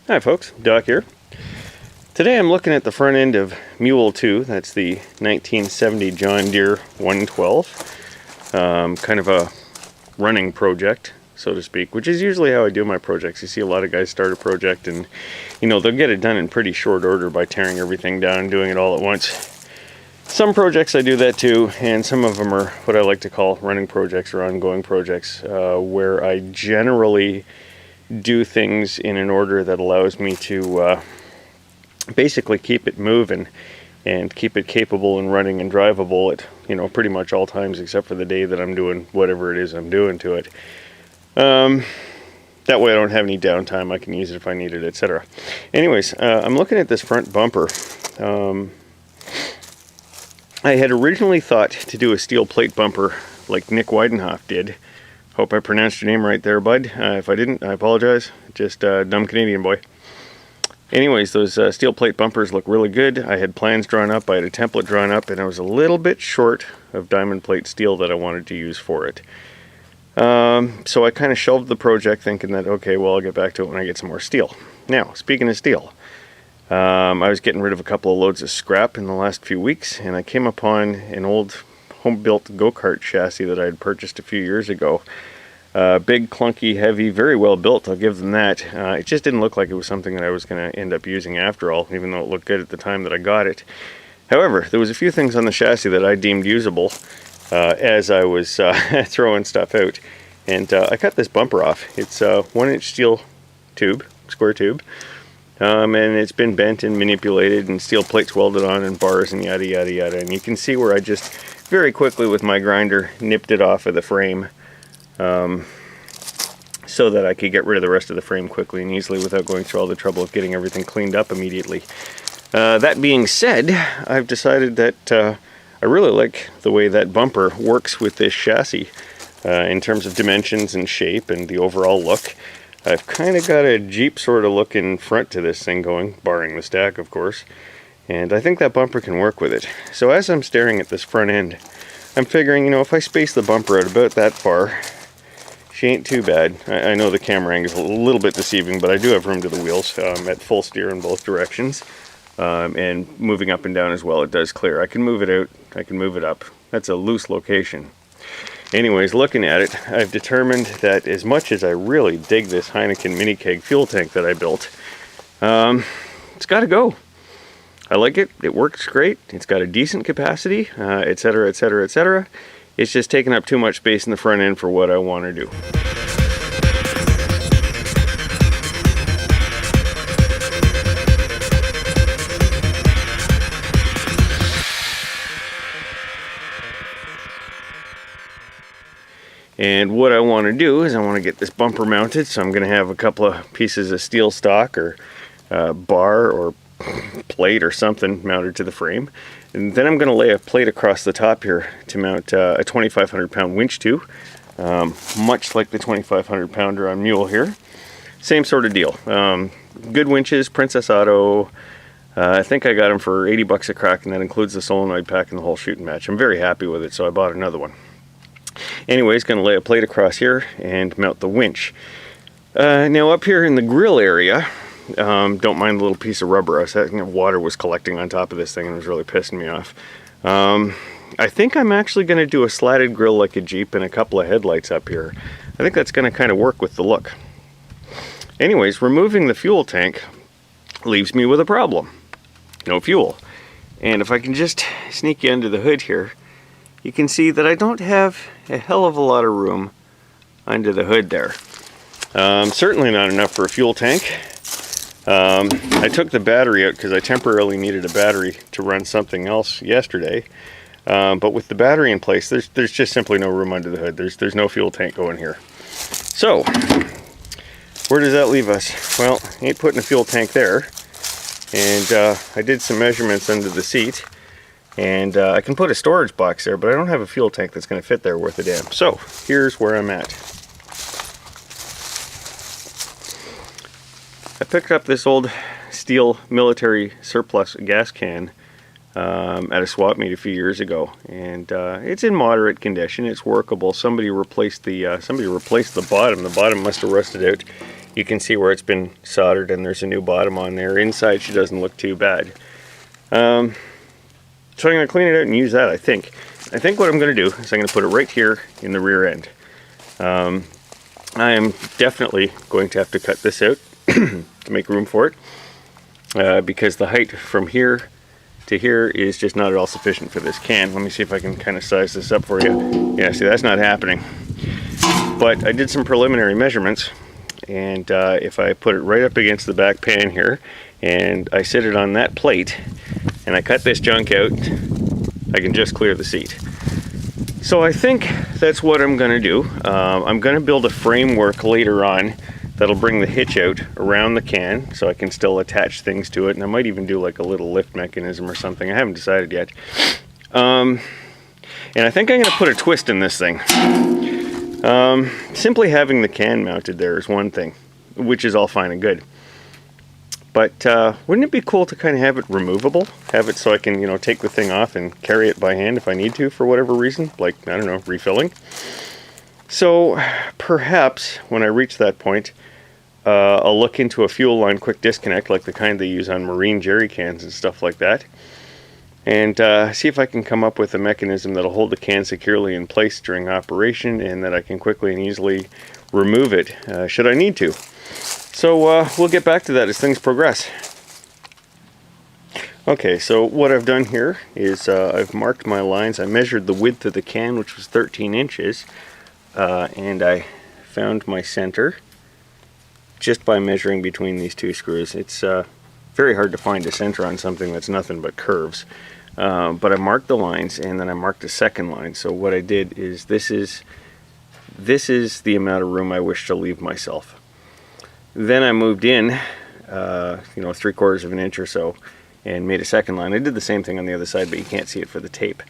Hi folks, Doc here. Today I'm looking at the front end of MULE2, that's the 1970 John Deere 112. Kind of a running project, so to speak, which is usually how I do my projects. You see a lot of guys start a project and, you know, they'll get it done in pretty short order by tearing everything down and doing it all at once. Some projects I do that too, and some of them are what I like to call running projects or ongoing projects, where I generally do things in an order that allows me to basically keep it moving and keep it capable and running and drivable at, you know, pretty much all times except for the day that I'm doing whatever it is I'm doing to it. That way I don't have any downtime. I can use it if I need it, etc. Anyways, I'm looking at this front bumper. I had originally thought to do a steel plate bumper like Nick Weidenhoff did. Hope I pronounced your name right there, bud. If I didn't, I apologize. Just dumb Canadian boy. Anyways, those steel plate bumpers look really good. I had plans drawn up, I had a template drawn up, and I was a little bit short of diamond plate steel that I wanted to use for it. So I kind of shelved the project thinking that, okay, well, I'll get back to it when I get some more steel. Now, speaking of steel, I was getting rid of a couple of loads of scrap in the last few weeks, and I came upon an old home-built go-kart chassis that I had purchased a few years ago. Big, clunky, heavy, very well built, I'll give them that. It just didn't look like it was something that I was going to end up using after all, even though it looked good at the time that I got it. However, there was a few things on the chassis that I deemed usable as I was throwing stuff out. And I cut this bumper off. It's a 1-inch steel tube, square tube. And it's been bent and manipulated and steel plates welded on and bars and yada yada yada. And you can see where I just very quickly with my grinder nipped it off of the frame so that I could get rid of the rest of the frame quickly and easily without going through all the trouble of getting everything cleaned up immediately. That being said, I've decided that I really like the way that bumper works with this chassis in terms of dimensions and shape and the overall look. I've kind of got a Jeep sort of look in front to this thing going, barring the stack of course, and I think that bumper can work with it. So as I'm staring at this front end, I'm figuring, you know, if I space the bumper out about that far, she ain't too bad. I know the camera angle is a little bit deceiving, but I do have room to the wheels at full steer in both directions, and moving up and down as well, it does clear. I can move it out, I can move it up. That's a loose location. Anyways, looking at it, I've determined that as much as I really dig this Heineken mini keg fuel tank that I built, it's got to go. I like it, it works great, it's got a decent capacity, etc, etc, etc. It's just taking up too much space in the front end for what I want to do. And what I want to do is I want to get this bumper mounted, so I'm going to have a couple of pieces of steel stock or bar or plate or something mounted to the frame. And then I'm going to lay a plate across the top here to mount a 2,500 pound winch to, much like the 2,500 pounder on Mule here. Same sort of deal. Good winches, Princess Auto. I think I got them for 80 bucks a crack, and that includes the solenoid pack and the whole shooting match. I'm very happy with it, so I bought another one. Anyways, going to lay a plate across here and mount the winch. Now up here in the grill area, don't mind the little piece of rubber. Water was collecting on top of this thing and it was really pissing me off. I think I'm actually going to do a slatted grill like a Jeep and a couple of headlights up here. I think that's going to kind of work with the look. Anyways, removing the fuel tank leaves me with a problem. No fuel. And if I can just sneak you under the hood here, you can see that I don't have a hell of a lot of room under the hood there. Certainly not enough for a fuel tank. I took the battery out because I temporarily needed a battery to run something else yesterday. But with the battery in place, there's just simply no room under the hood. There's no fuel tank going here. So, where does that leave us? Well, ain't putting a fuel tank there. And I did some measurements under the seat. And I can put a storage box there, but I don't have a fuel tank that's going to fit there worth a damn. So, here's where I'm at. I picked up this old steel military surplus gas can at a swap meet a few years ago, and it's in moderate condition. It's workable. Somebody replaced the bottom. The bottom must have rusted out, You can see where it's been soldered and there's a new bottom on there. Inside she doesn't look too bad. So I'm going to clean it out and use that, I think. I think what I'm going to do is I'm going to put it right here in the rear end. I am definitely going to have to cut this out to make room for it, because the height from here to here is just not at all sufficient for this can. Let me see if I can kind of size this up for you. Yeah, see, that's not happening. But I did some preliminary measurements, and if I put it right up against the back pan here, and I sit it on that plate, and I cut this junk out, I can just clear the seat. So I think that's what I'm going to do. I'm going to build a framework later on that'll bring the hitch out around the can so I can still attach things to it, and I might even do like a little lift mechanism or something. I haven't decided yet. And I think I'm going to put a twist in this thing. Simply having the can mounted there is one thing, which is all fine and good. But wouldn't it be cool to kind of have it removable? Have it so I can, you know, take the thing off and carry it by hand if I need to for whatever reason, like, I don't know, refilling. So perhaps when I reach that point, I'll look into a fuel line quick disconnect, like the kind they use on marine jerry cans and stuff like that, and see if I can come up with a mechanism that'll hold the can securely in place during operation, and that I can quickly and easily remove it should I need to. So we'll get back to that as things progress. Okay, so what I've done here is I've marked my lines. I measured the width of the can, which was 13 inches, and I found my center just by measuring between these two screws. It's very hard to find a center on something that's nothing but curves. But I marked the lines, and then I marked a second line. So what I did is this is the amount of room I wish to leave myself. Then I moved in, you know, 3/4 of an inch or so, and made a second line. I did the same thing on the other side, but you can't see it for the tape.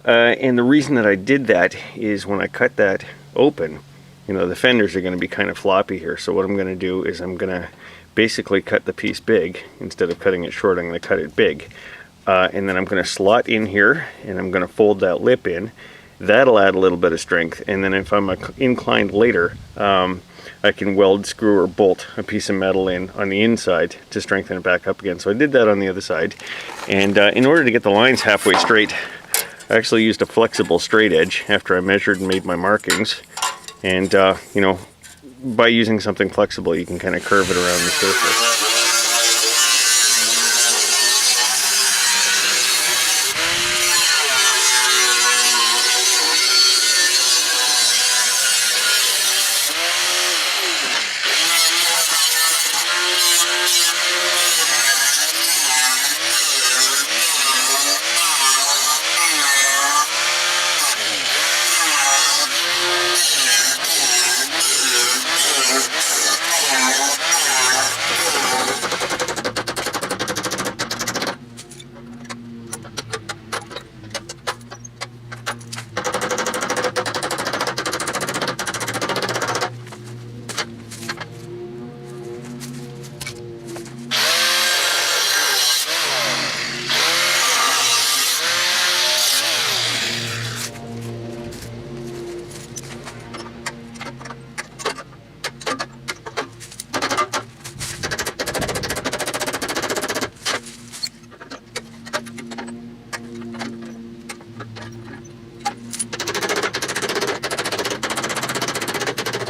And the reason that I did that is when I cut that open, you know, the fenders are going to be kind of floppy here. So what I'm going to do is I'm going to basically cut the piece big. Instead of cutting it short, I'm going to cut it big. And then I'm going to slot in here, and I'm going to fold that lip in. That'll add a little bit of strength. And then if I'm inclined later, I can weld, screw, or bolt a piece of metal in on the inside to strengthen it back up again. So I did that on the other side. And in order to get the lines halfway straight, I actually used a flexible straight edge after I measured and made my markings. And, you know, by using something flexible, you can kind of curve it around the surface.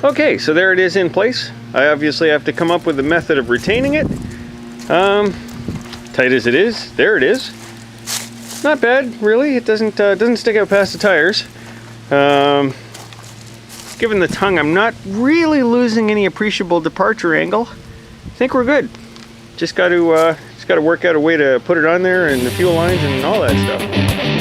Okay, so there it is in place. I obviously have to come up with a method of retaining it. Tight as it is, there it is. Not bad, really. It doesn't stick out past the tires. Given the tongue, I'm not really losing any appreciable departure angle. I think we're good. Just got to work out a way to put it on there, and the fuel lines and all that stuff.